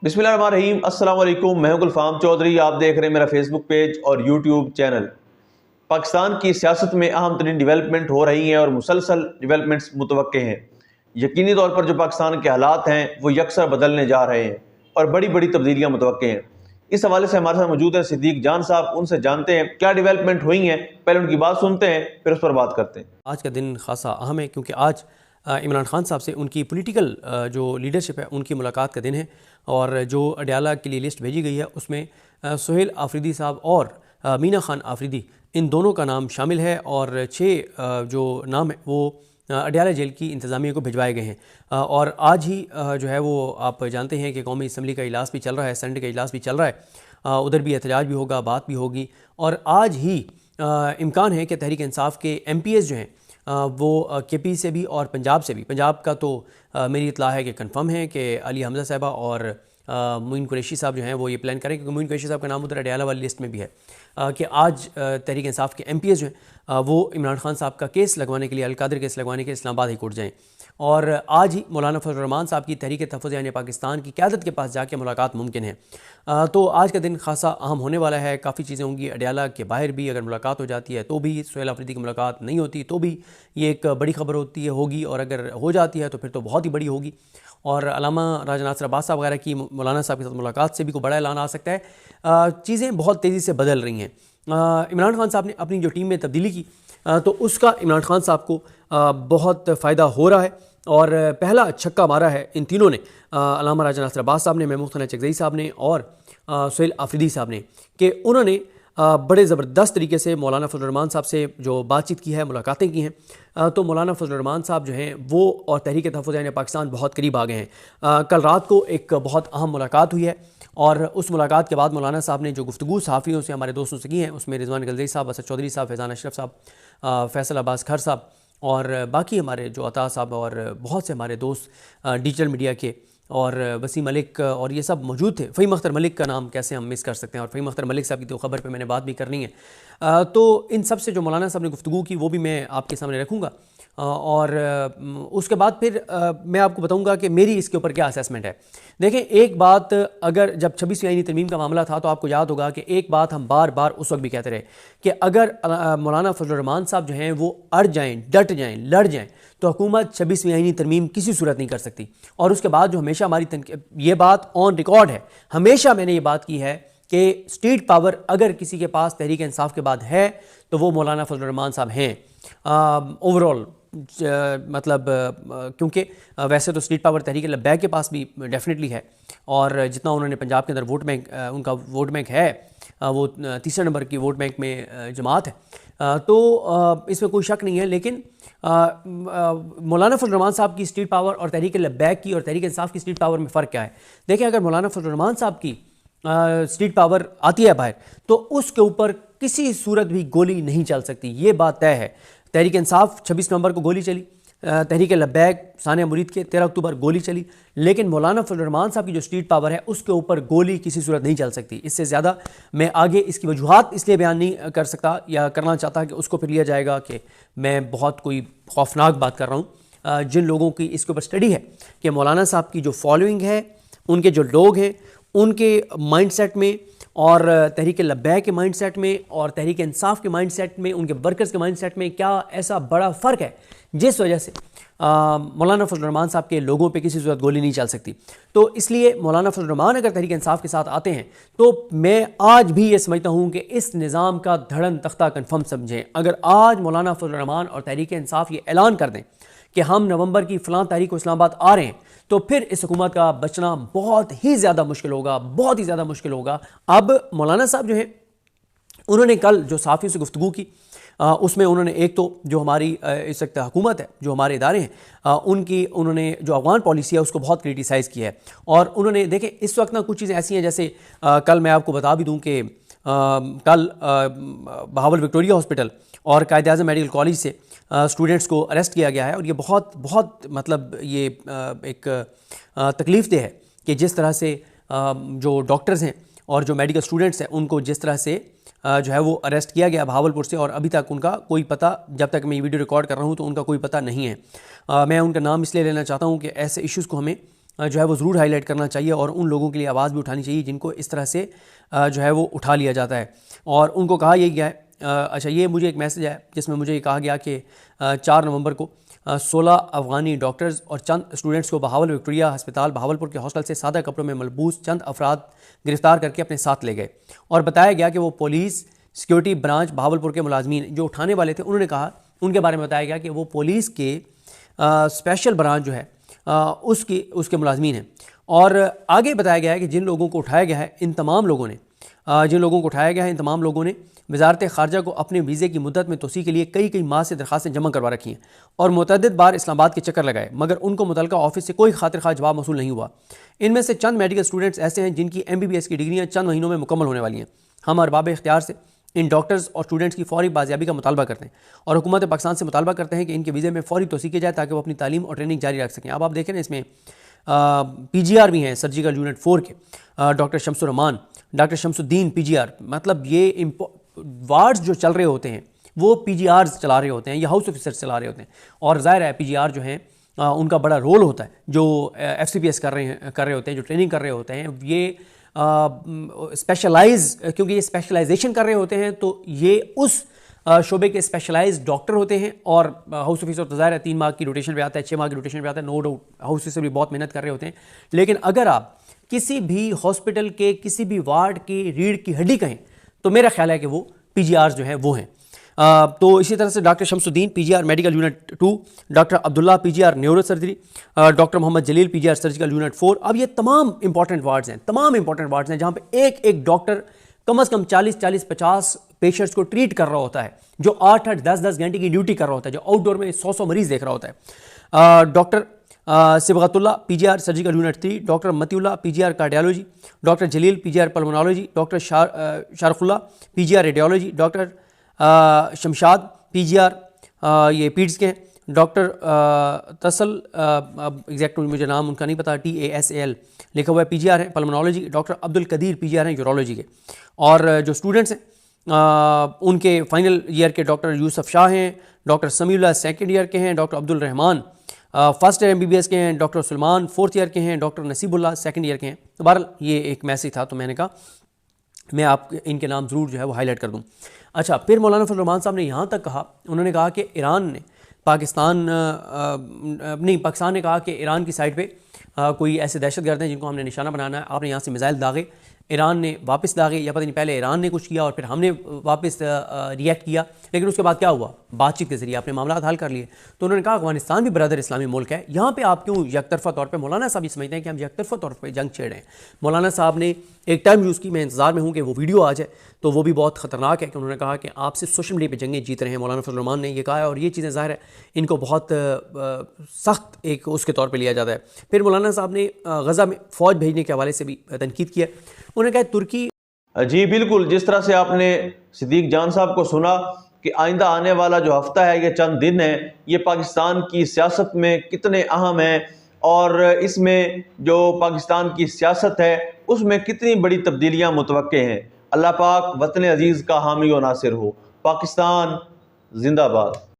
बिस्मिल्लाहिर्रहमानिर्रहीम। अस्सलाम वालेकुम। मैं हूं गुलफाम चौधरी। आप देख रहे हैं मेरा फेसबुक पेज और यूट्यूब चैनल। पाकिस्तान की सियासत में अहम तरीन डिवेलपमेंट हो रही हैं और मुसलसल डिवेलपमेंट्स मुतवक्के हैं। यकीनी तौर पर जो पाकिस्तान के हालात हैं वो यकसर बदलने जा रहे हैं और बड़ी बड़ी तब्दीलियाँ मुतवक्के हैं। इस हवाले से हमारे साथ मौजूद हैं सिद्दीक जान साहब। उनसे जानते हैं क्या डिवेलपमेंट हुई हैं, पहले उनकी बात सुनते हैं फिर उस पर बात करते हैं। आज का दिन खासा अहम है क्योंकि आज इमरान खान साहब से उनकी पॉलिटिकल जो लीडरशिप है उनकी मुलाकात का दिन है। और जो अडयाला के लिए लिस्ट भेजी गई है उसमें सुहेल आफरीदी साहब और मीना खान आफरीदी, इन दोनों का नाम शामिल है। और 6 जो नाम है वो अडयाला जेल की इंतज़ामिया को भिजवाए गए हैं। और आज ही जो है वो आप जानते हैं कि कौमी असम्बली का इजलास भी चल रहा है, संडे का इजलास भी चल रहा है। उधर भी एहतजाज भी होगा, बात भी होगी। और आज ही इम्कान है कि तहरीक इंसाफ के MPs जो हैं वो KP से भी और पंजाब से भी, पंजाब का तो मेरी इतला है कि कंफर्म है कि अली हमजा साहिबा और मोइन कुरैशी साहब जो हैं वो ये प्लान करें, क्योंकि मोइन कुरैशी साहब का नाम उधर अडयाला वाली लिस्ट में भी है कि आज तहरीक इंसाफ के MPs जो हैं वो इमरान खान साहब का केस लगवाने के लिए, अलकादर केस लगवाने के लिए इस्लामाबाद हाई कोर्ट जाएँ। और आज ही मौलाना फजल रहमान साहब की तहरीक तहफ़्फ़ुज़ यानी पाकिस्तान की क़यादत के पास जाके मुलाकात मुमकिन है। तो आज का दिन खासा अहम होने वाला है। काफ़ी चीज़ें होंगी। अडयाला के बाहर भी अगर मुलाकात हो जाती है तो भी, सुहेल आफरीदी की मुलाकात नहीं होती तो भी ये एक बड़ी खबर होती है, होगी। और अगर हो जाती है तो फिर तो बहुत ही बड़ी होगी। और अल्लामा राजा नासिर अब्बास साहब वगैरह की मौलाना साहब के साथ मुलाकात से भी कोई बड़ा ऐलान आ सकता है। चीज़ें बहुत तेज़ी से बदल रही हैं। इमरान खान साहब ने अपनी जो टीम में तब्दीली की तो उसका इमरान खान साहब को बहुत फ़ायदा हो रहा है। और पहला छक्का मारा है इन तीनों ने, अल्लामा राजा नासिर अब्बास साहब ने, महमूद खान चकज़ई साहब ने और सुहेल आफरीदी साहब ने, कि उन्होंने बड़े ज़बरदस्त तरीके से मौलाना फजल रहमान साहब से जो बातचीत की है, मुलाकातें की हैं। तो मौलाना फजल रहमान साहब जो हैं वो और तहरीक तहफ़्फ़ुज़ यानी पाकिस्तान बहुत करीब आ गए हैं। कल रात को एक बहुत अहम मुलाकात हुई है और उस मुलाकात के बाद मौलाना साहब ने जो गुफ्तगू सहाफ़ियों से, हमारे दोस्तों से की हैं, उसमें रिजवान गलज़ई साहब, असद चौधरी साहब, फैज़ान अशरफ साहब, फैसल अब्बास खर साहब और बाकी हमारे जो अता साहब और बहुत से हमारे दोस्त डिजिटल मीडिया के, और वसीम मलिक और ये सब मौजूद थे। फ़हीम अख्तर मलिक का नाम कैसे हम मिस कर सकते हैं, और फ़हीम अख्तर मलिक साहब की तो ख़बर पे मैंने बात भी करनी है। तो इन सब से जो मौलाना साहब ने गुफ्तगू की वो भी मैं आपके सामने रखूँगा। और उसके बाद फिर मैं आपको बताऊंगा कि मेरी इसके ऊपर क्या असेसमेंट है। देखें, एक बात, अगर जब 26वीं आईनी तरमीम का मामला था तो आपको याद होगा कि एक बात हम बार बार उस वक्त भी कहते रहे कि अगर मौलाना फजल रहमान साहब जो हैं वो अड़ जाएँ, डट जाएँ, लड़ जाएँ तो हुकूमत 26वीं आईनी तरमीम किसी सूरत नहीं कर सकती। और उसके बाद जो हमेशा हमारी ये बात ऑन रिकॉर्ड है, हमेशा मैंने ये बात की है कि स्टेट पावर अगर किसी के पास तहरीक इंसाफ के बाद है तो वो मौलाना फजल रहमान साहब हैं। ओवरऑल मतलब क्योंकि वैसे तो स्टेट पावर तहरीक लब्बैक के पास भी डेफिनेटली है, और जितना उन्होंने पंजाब के अंदर वोट बैंक, उनका वोट बैंक है वो तीसरे नंबर की वोट बैंक में जमात है। तो इसमें कोई शक नहीं है। लेकिन मौलाना फजल रहमान साहब की स्टेट पावर और तहरीक लब्बैक की और तहरीक इंसाफ की स्टेट पावर में फ़र्क क्या है? देखिए, अगर मौलाना फजल रहमान साहब की स्टेट पावर आती है बाहर तो उसके ऊपर किसी सूरत भी गोली नहीं चल सकती, ये बात तय है। तहरीक इंसाफ 26 नवंबर को गोली चली, तहरीक लब्बैक सानिया मुरीद के 13 अक्टूबर गोली चली, लेकिन मौलाना फजल रहमान साहब की जो स्टेट पावर है उसके ऊपर गोली किसी सूरत नहीं चल सकती। इससे ज़्यादा मैं आगे इसकी वजूहात इसलिए बयान नहीं कर सकता या करना चाहता कि उसको फिर लिया जाएगा कि मैं बहुत कोई खौफनाक बात कर रहा हूँ। जिन लोगों की इसके ऊपर स्टडी है कि मौलाना साहब की जो फॉलोइंग है, उनके जो लोग हैं, उनके माइंडसेट में और तहरीक लब्बैक के माइंडसेट में और तहरीक इंसाफ के माइंडसेट में, उनके वर्कर्स के माइंडसेट में क्या ऐसा बड़ा फ़र्क है जिस वजह से मौलाना फजल रहमान साहब के लोगों पे किसी सूरत गोली नहीं चल सकती। तो इसलिए मौलाना फजल रहमान अगर तहरीक इंसाफ के साथ आते हैं तो मैं आज भी ये समझता हूँ कि इस निज़ाम का धड़न तख्ता कन्फर्म समझें। अगर आज मौलाना फजल रहमान और तहरीक इंसाफ ये ऐलान कर दें कि हम नवंबर की फ़लाँ तारीख को इस्लामाबाद आ रहे हैं, तो फिर इस हुकूमत का बचना बहुत ही ज़्यादा मुश्किल होगा, बहुत ही ज़्यादा मुश्किल होगा। अब मौलाना साहब जो हैं उन्होंने कल जो सहाफ़ियों से गुफ्तगू की उसमें उन्होंने एक तो जो हमारी इस वक्त हुकूमत है, जो हमारे इदारे हैं, उनकी उन्होंने जो अफगान पॉलिसी है उसको बहुत क्रिटिसाइज़ किया है। और उन्होंने देखें, इस वक्त ना कुछ चीज़ें ऐसी हैं, जैसे कल मैं आपको बता भी दूँ कि कल बहावल विक्टोरिया हॉस्पिटल और कायद आज़म मेडिकल कॉलेज से स्टूडेंट्स को अरेस्ट किया गया है। और ये बहुत बहुत मतलब ये एक तकलीफ़ दे है कि जिस तरह से जो डॉक्टर्स हैं और जो मेडिकल स्टूडेंट्स हैं उनको जिस तरह से जो है वो अरेस्ट किया गया भावलपुर से, और अभी तक उनका कोई पता, जब तक मैं ये वीडियो रिकॉर्ड कर रहा हूँ तो उनका कोई पता नहीं है। मैं उनका नाम इसलिए लेना चाहता हूँ कि ऐसे इश्यूज़ को हमें जो है वो ज़रूर हाईलाइट करना चाहिए और उन लोगों के लिए आवाज़ भी उठानी चाहिए जिनको इस तरह से जो है वो उठा लिया जाता है। और उनको कहा यह गया है, अच्छा ये मुझे एक मैसेज है जिसमें मुझे ये कहा गया कि 4 नवंबर को 16 अफ़गानी डॉक्टर्स और चंद स्टूडेंट्स को बहावल विक्टोरिया अस्पताल बहावलपुर के हॉस्टल से सादा कपड़ों में मलबूस चंद अफराद गिरफ्तार करके अपने साथ ले गए और बताया गया कि वो पुलिस सिक्योरिटी ब्रांच बहावलपुर के मुलाजमीन जो उठाने वाले थे, उन्होंने कहा, उनके बारे में बताया गया कि वो पुलिस के स्पेशल ब्रांच जो है उसके मुलाजमीन हैं। और आगे बताया गया है कि जिन लोगों को उठाया गया है इन तमाम लोगों ने वजारत ख़ारजा को अपने वीज़े की मुद्दत में तोसी के लिए कई माह से दरखास्तें जमा करवा रखी हैं और मुतअद्दिद बार इस्लामाबाद के चक्कर लगाए, मगर उनको मुतल्लिका ऑफिस से कोई खातिर खा जवाब मौसूल नहीं हुआ। इनमें से चंद मेडिकल स्टूडेंट्स ऐसे हैं जिनकी MBBS की डिग्रियाँ चंद महीनों में मुकम्मल होने वाली हैं। हम अरबाब इख्तियार से इन डॉक्टर्स और स्टूडेंट्स की फौरी बाजियाबी का मुतालबा करते हैं और हुकूमत पाकिस्तान से मुतालबा करते हैं कि इनके वीज़े में फौरी तोसी की जाए ताकि वो अपनी तालीम और ट्रेनिंग जारी रख सकें। अब आप देखें ना, इसमें PGR भी हैं, सर्जिकल यूनिट 4 के doctor Shamsur Rahman, doctor Shamsuddin PGR, मतलब ये वार्ड्स जो चल रहे होते हैं वो PGRs चला रहे होते हैं या हाउस ऑफिसर्स चला रहे होते हैं। और ज़ाहिर है PGR जो हैं उनका बड़ा रोल होता है, जो FCPS कर रहे होते हैं, जो ट्रेनिंग कर रहे होते हैं, ये क्योंकि ये स्पेशलाइजेशन कर रहे होते हैं तो ये उस शोबे के स्पेशलाइज्ड डॉक्टर होते हैं। और हाउस ऑफिसर तो ज़ाहिर है 3 माह की रोटेशन पे आता है, 6 माह की रोटेशन पे आता है, नो डाउट हाउस ऑफिसर भी बहुत मेहनत कर रहे होते हैं। लेकिन अगर आप किसी भी हॉस्पिटल के किसी भी वार्ड की रीढ़ की हड्डी कहें तो मेरा ख्याल है कि वो PGRs जो हैं वो हैं। तो इसी तरह से doctor Shamsuddin PGR medical unit 2, doctor Abdullah PGR neuro surgery, doctor Mohammad Jalil PGR surgical unit 4। अब ये तमाम इंपॉर्टेंट वार्ड्स हैं जहाँ पे एक डॉक्टर कम से कम 40-50 पेशेंट्स को ट्रीट कर रहा होता है, जो 8-8, 10-10 घंटे की ड्यूटी कर रहा होता है, जो आउटडोर में 100 मरीज देख रहा होता है। Doctor Sibgatullah PGR surgical unit 3, doctor Matiullah PGR cardiology, doctor Jalil PGR pulmonology, doctor Sharkullah PGR radiology, doctor Shamshad PGR ये पीड्स के हैं, डॉक्टर तसल एग्जैक्ट मुझे नाम उनका नहीं पता, TASAL लिखा हुआ है PGR है pulmonology, doctor Abdul Qadir PGR हैं यूरोलॉजी के। और जो स्टूडेंट्स हैं उनके फाइनल ईयर के डॉक्टर यूसुफ शाह हैं, डॉक्टर समीउल्लाह सेकेंड ईयर के हैं, doctor Abdul Rahman first year MBBS के हैं, डॉक्टर सुलेमान 4th ईयर के हैं, डॉक्टर नसीबुल्लाह 2nd ईयर के हैं। तो बहरहाल ये एक मैसेज था, तो मैंने कहा मैं आप इनके नाम ज़रूर जो है वो हाईलाइट कर दूँ। अच्छा, फिर मौलाना फजल रहमान साहब ने यहाँ तक कहा, उन्होंने कहा कि पाकिस्तान ने कहा कि ईरान की साइड पे कोई ऐसे दहशतगर्द हैं जिनको हमने निशाना बनाना है, आपने यहाँ से मिसाइल दागे, ईरान ने वापस दागे, या पता नहीं पहले ईरान ने कुछ किया और फिर हमने वापस रिएक्ट किया, लेकिन उसके बाद क्या हुआ, बातचीत के जरिए आपने मामला हल कर लिए। तो उन्होंने कहा अफगानिस्तान भी ब्रदर इस्लामी मुल्क है, यहाँ पे आप क्यों यकतरफा तौर पे, मौलाना साहब ये समझते हैं कि हम यकतरफा तौर पे जंग छेड़ रहे हैं। मौलाना साहब ने एक टर्म यूज़ की, मैं इंतज़ार में हूँ कि वो वीडियो आ जाए, तो वो भी बहुत ख़तरनाक है कि उन्होंने कहा कि आप सिर्फ सोशल मीडिया पर जंगें जीत रहे हैं। मौलाना फजल रहमान ने ये कहा है और ये चीज़ें ज़ाहिर है इनको बहुत सख्त एक उसके तौर पर लिया जाता है। फिर मौलाना साहब ने गज़ा में फ़ौज भेजने के हवाले से भी तनकीद किया। उन्होंने कहा तुर्की, जी बिल्कुल, जिस तरह से आपने सिद्दीक जान साहब को सुना कि आइंदा आने वाला जो हफ्ता है, ये चंद दिन है, ये पाकिस्तान की सियासत में कितने अहम हैं और इसमें जो पाकिस्तान की सियासत है उसमें कितनी बड़ी तब्दीलियां मुतवक्के हैं। अल्लाह पाक वतन अजीज़ का हामी और नासिर हो। पाकिस्तान जिंदाबाद।